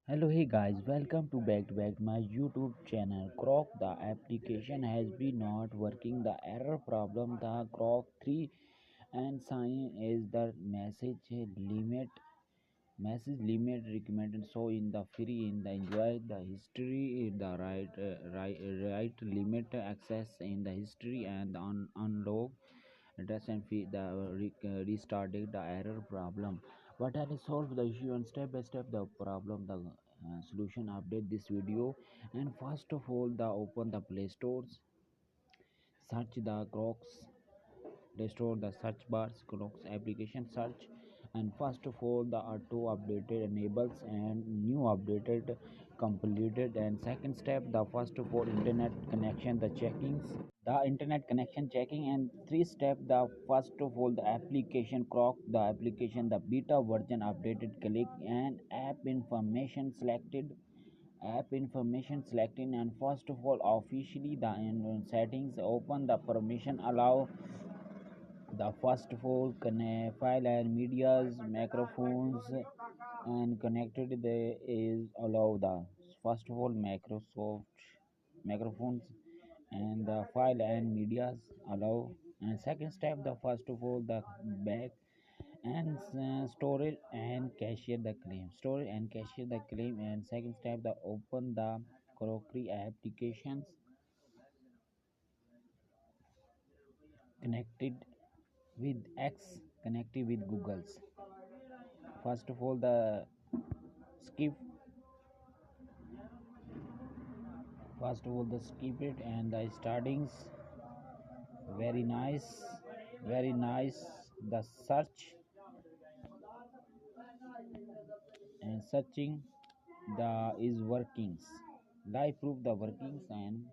Hello, hey guys, welcome to back my YouTube channel. Grok, the application has been not working. The error problem, the Grok 3 and sign is the message limit recommended. So in the free, in the enjoy the history, in the right limit access in the history and unlock address and restarted the error problem. What I solve the issue and step by step the problem the solution update this video. And first of all the open the play stores, search the crocs, restore the search bars crocs application search. And first of all the auto updated enables and new updated completed. And second step the first of all internet connection the checkings, the internet connection checking. And three step the first of all the application croc the application the beta version updated, click and app information selected. And first of all officially the in settings open the permission allow the first of all file and medias microphones and connected there is allow the first of all microsoft microphones and the file and medias allow. And second step the first of all the back and storage and cache the claim, and second step the open the crockery applications connected with X, connected with Google's. First of all the skip skip it and the startings. Very nice, very nice. The search and searching the is workings, live proof the workings. And